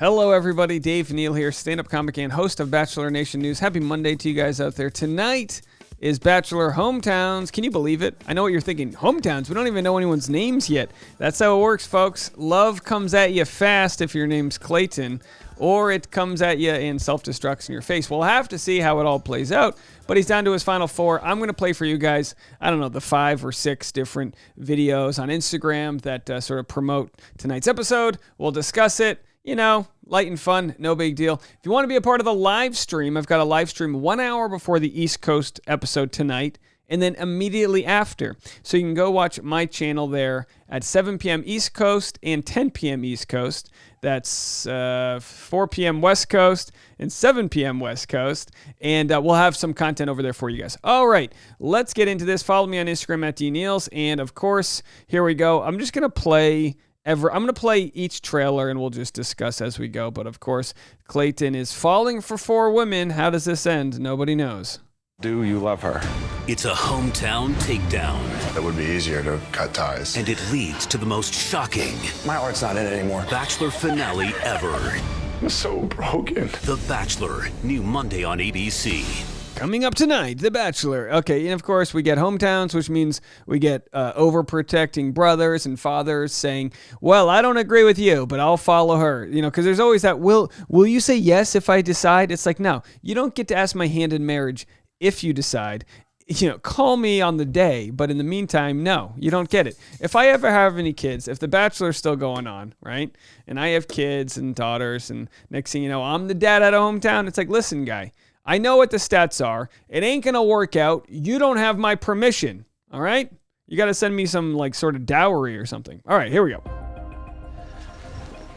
Hello, everybody. Dave Neal here, stand-up comic and host of Bachelor Nation News. Happy Monday to you guys out there. Tonight is Bachelor Hometowns. Can you believe it? I know what you're thinking. Hometowns? We don't even know anyone's names yet. That's how it works, folks. Love comes at you fast if your name's Clayton, or it comes at you and self-destructs in your face. We'll have to see how it all plays out, but he's down to his final four. I'm going to play for you guys, I don't know, the 5 or 6 different videos on Instagram that sort of promote tonight's episode. We'll discuss it. You know, light and fun, no big deal. If you want to be a part of the live stream, I've got a live stream 1 hour before the East Coast episode tonight, and then immediately after. So you can go watch my channel there at 7 p.m. East Coast and 10 p.m. East Coast. That's 4 p.m. West Coast and 7 p.m. West Coast. And we'll have some content over there for you guys. All right, let's get into this. Follow me on Instagram at DNeals. And, of course, here we go. I'm just going to play... I'm going to play each trailer and we'll just discuss as we go. But of course, Clayton is falling for 4 women. How does this end? Nobody knows. Do you love her? It's a hometown takedown. It would be easier to cut ties. And it leads to the most shocking My heart's not in it anymore. Bachelor finale ever. I'm so broken. The Bachelor, new Monday on ABC. Coming up tonight, The Bachelor. Okay, and of course, we get hometowns, which means we get overprotecting brothers and fathers saying, well, I don't agree with you, but I'll follow her. You know, because there's always that, will you say yes if I decide? It's like, no, you don't get to ask my hand in marriage if you decide. You know, call me on the day, but in the meantime, no, you don't get it. If I ever have any kids, if The Bachelor's still going on, right, and I have kids and daughters, and next thing you know, I'm the dad at a hometown, it's like, listen, guy, I know what the stats are. It ain't going to work out. You don't have my permission, all right? You got to send me some, like, sort of dowry or something. All right, here we go.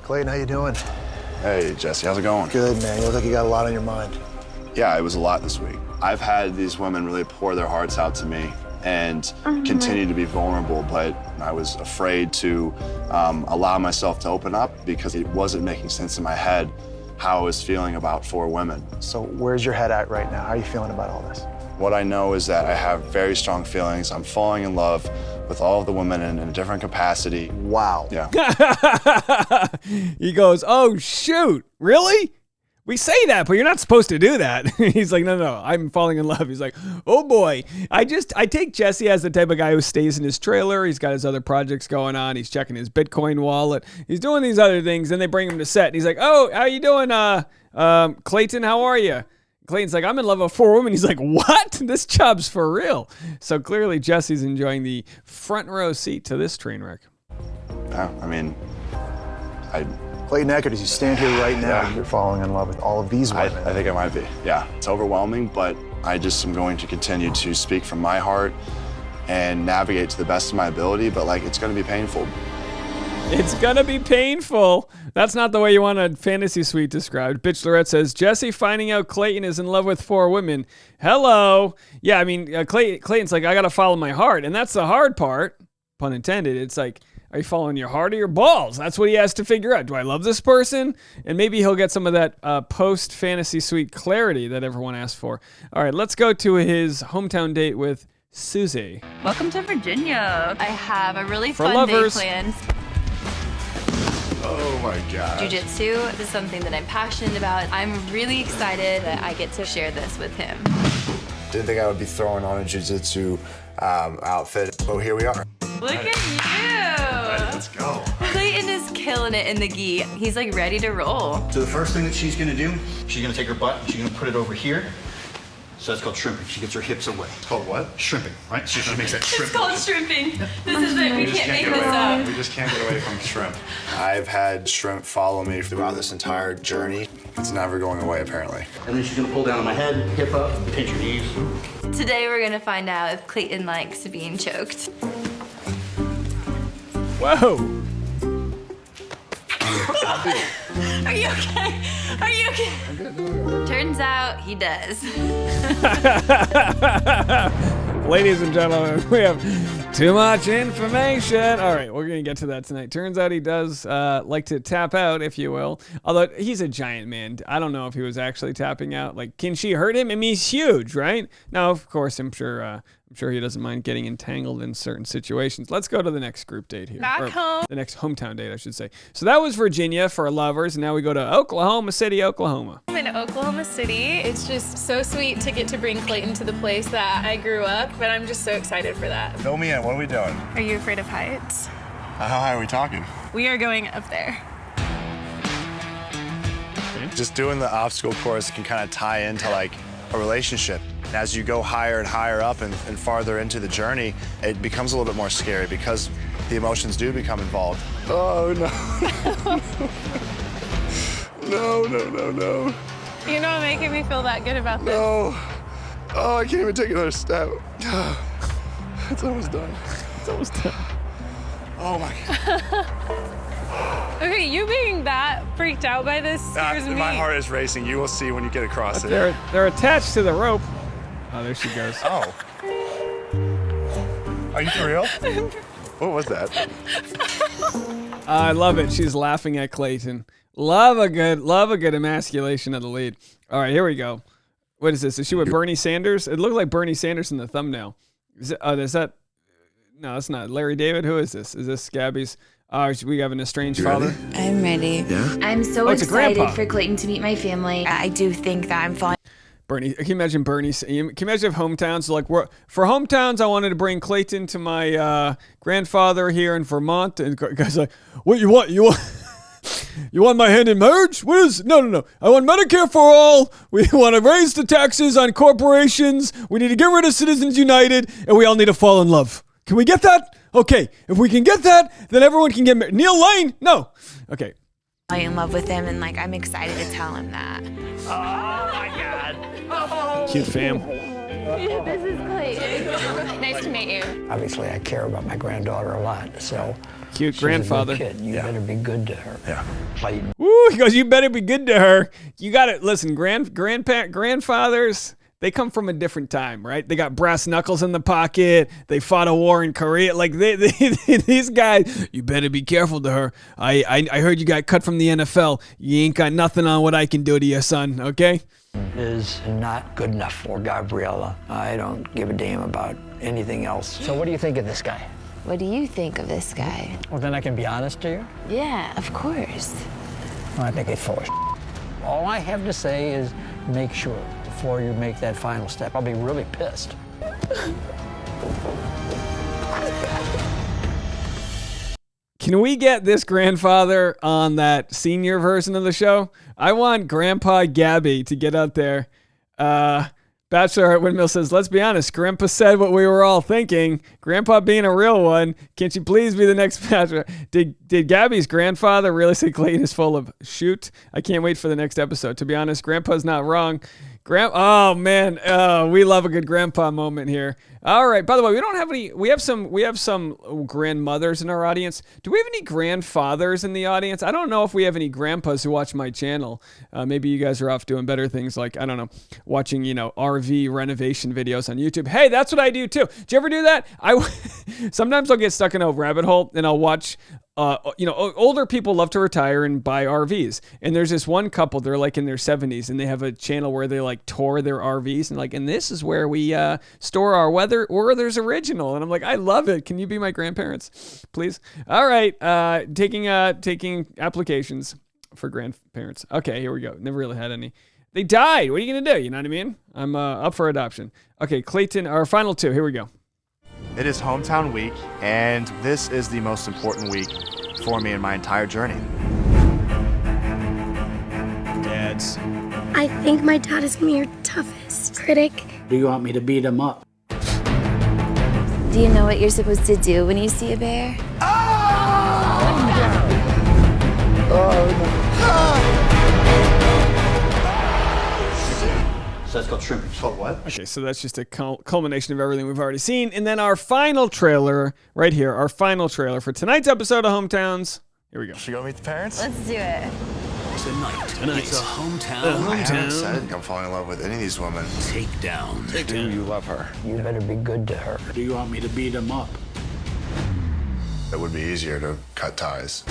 Clayton, how you doing? Hey, Jesse, how's it going? Good, man. You look like you got a lot on your mind. Yeah, it was a lot this week. I've had these women really pour their hearts out to me and continue to be vulnerable, but I was afraid to allow myself to open up because it wasn't making sense in my head how I was feeling about 4 women. So where's your head at right now? How are you feeling about all this? What I know is that I have very strong feelings. I'm falling in love with all of the women in a different capacity. Wow. Yeah. He goes, oh, shoot, really? We say that, but you're not supposed to do that. He's like, no, I'm falling in love. He's like, oh boy. I take Jesse as the type of guy who stays in his trailer. He's got his other projects going on. He's checking his Bitcoin wallet. He's doing these other things. Then they bring him to set. And he's like, oh, how you doing, Clayton? How are you? Clayton's like, I'm in love with 4 women. He's like, what? This job's for real. So clearly Jesse's enjoying the front row seat to this train wreck. Yeah, I mean, Clayton Eckert, as you stand here right now, Yeah. you're falling in love with all of these I women. think I might be. Yeah, it's overwhelming, but I just am going to continue to speak from my heart and navigate to the best of my ability, but like, it's going to be painful. It's gonna be painful. That's not the way you want a fantasy suite described. Bitchlorette says, Jesse finding out Clayton is in love with 4 women. Hello. Yeah, I mean, Clayton's like, I gotta follow my heart. And that's the hard part, pun intended. It's like, are you following your heart or your balls? That's what he has to figure out. Do I love this person? And maybe he'll get some of that post-fantasy suite clarity that everyone asked for. All right, let's go to his hometown date with Susie. Welcome to Virginia. I have a really For fun lovers. day planned. Oh my God. Jiu-jitsu is something that I'm passionate about. I'm really excited that I get to share this with him. Didn't think I would be throwing on a jiu-jitsu outfit, but here we are. Look at you. Let's go. Clayton is killing it in the gi. He's like ready to roll. So the first thing that she's gonna do, she's gonna take her butt and she's gonna put it over here. So that's called shrimping. She gets her hips away. It's called what? Shrimping, right? So she makes that shrimp. It's called motion. shrimping. This is it. We can't make this up. We just can't get away from shrimp. I've had shrimp follow me throughout this entire journey. It's never going away, apparently. And then she's gonna pull down on my head, hip up, pinch your knees. Today we're gonna find out if Clayton likes being choked. Whoa. Are you okay? Are you okay? Turns out he does. Ladies and gentlemen, we have too much information. All right, we're going to get to that tonight. Turns out he does like to tap out, if you will. Although he's a giant man. I don't know if he was actually tapping out. Like, can she hurt him? I mean, he's huge, right? No, of course, I'm sure I'm sure he doesn't mind getting entangled in certain situations. Let's go to the next group date here. Back home. The next hometown date, I should say. So that was Virginia for lovers, and now we go to Oklahoma City, Oklahoma. I'm in Oklahoma City. It's just so sweet to get to bring Clayton to the place that I grew up, but I'm just so excited for that. Fill me in. What are we doing? Are you afraid of heights? How high are we talking? We are going up there. Just doing the obstacle course can kind of tie into like a relationship. As you go higher and higher up and farther into the journey, it becomes a little bit more scary because the emotions do become involved. Oh, no. No. You're not making me feel that good about this. No. Oh, I can't even take another step. It's almost done. It's almost done. Oh, my God. Okay, you being that freaked out by this scares me. My heart is racing. You will see when you get across it. They're attached to the rope. Oh, there she goes. Oh. Are you for real? What was that? I love it. She's laughing at Clayton. Love a good emasculation of the lead. All right, here we go. What is this? Is she with Bernie Sanders? It looked like Bernie Sanders in the thumbnail. Is that? No, that's not. Larry David? Who is this? Is this Gabby's? We have an estranged father. I'm ready. Yeah? I'm so it's a grandpa. excited for Clayton to meet my family. I do think that I'm falling. Bernie, can you imagine Bernie? Can you imagine if hometowns, like, for hometowns, I wanted to bring Clayton to my grandfather here in Vermont. And the guy's like, what you want? You want my hand in marriage? What is? No. I want Medicare for all. We want to raise the taxes on corporations. We need to get rid of Citizens United. And we all need to fall in love. Can we get that? Okay, if we can get that, then everyone can get married. Neil Lane? No. Okay. I'm in love with him, and like I'm excited to tell him that. Oh my God. Cute fam. This is Clayton. Nice to meet you. Obviously, I care about my granddaughter a lot, so. Cute she's grandfather. A good kid. You better be good to her. Yeah. Clayton. Woo, he goes, you better be good to her. You got to listen, grandfathers, they come from a different time, right? They got brass knuckles in the pocket. They fought a war in Korea. Like these guys, you better be careful to her. I heard you got cut from the NFL. You ain't got nothing on what I can do to your son, okay? Is not good enough for Gabriella. I don't give a damn about anything else. So what do you think of this guy? What do you think of this guy? Well, then I can be honest to you. Yeah, of course. Well, I think it's full of All I have to say is make sure before you make that final step. I'll be really pissed. Can we get this grandfather on that senior version of the show? I want Grandpa Gabby to get out there. Bachelor at Windmill says, let's be honest, Grandpa said what we were all thinking. Grandpa being a real one, can't you please be the next Bachelor? Did Gabby's grandfather really say Clayton is full of shoot? I can't wait for the next episode. To be honest, Grandpa's not wrong. Oh man, we love a good grandpa moment here. All right. By the way, we don't have any. We have some grandmothers in our audience. Do we have any grandfathers in the audience? I don't know if we have any grandpas who watch my channel. Maybe you guys are off doing better things, like, I don't know, watching RV renovation videos on YouTube. Hey, that's what I do too. Do you ever do that? Sometimes I'll get stuck in a rabbit hole and I'll watch. Older people love to retire and buy RVs. And there's this one couple, they're like in their 70s, and they have a channel where they like tour their RVs and this is where we store our Werther's Original. And I'm like, I love it. Can you be my grandparents, please? All right, taking applications for grandparents. Okay, here we go. Never really had any. They died. What are you gonna do? You know what I mean? I'm up for adoption. Okay, Clayton, our final two. Here we go. It is hometown week, and this is the most important week for me in my entire journey. Dads. I think my dad is gonna be your toughest critic. Do you want me to beat him up? Do you know what you're supposed to do when you see a bear? So that's called shrimping. Called what? Okay, so that's just a culmination of everything we've already seen. And then our final trailer, right here, our final trailer for tonight's episode of Hometowns. Here we go. Should we go meet the parents? Let's do it. Tonight. It's a hometown I haven't think I'm falling in love with any of these women. takedown. Do you love her? You better be good to her. Do you want me to beat him up? It would be easier to cut ties.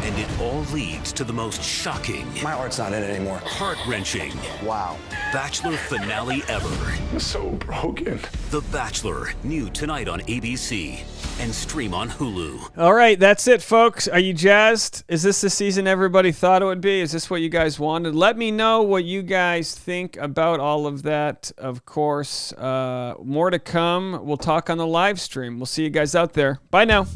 And And it all leads to the most shocking, My heart's not in it anymore. heart-wrenching Wow. Bachelor finale ever. I'm so broken. The Bachelor, new tonight on ABC and stream on Hulu. All right, that's it, folks. Are you jazzed? Is this the season everybody thought it would be? Is this what you guys wanted? Let me know what you guys think about all of that. Of course, more to come. We'll talk on the live stream. We'll see you guys out there. Bye now.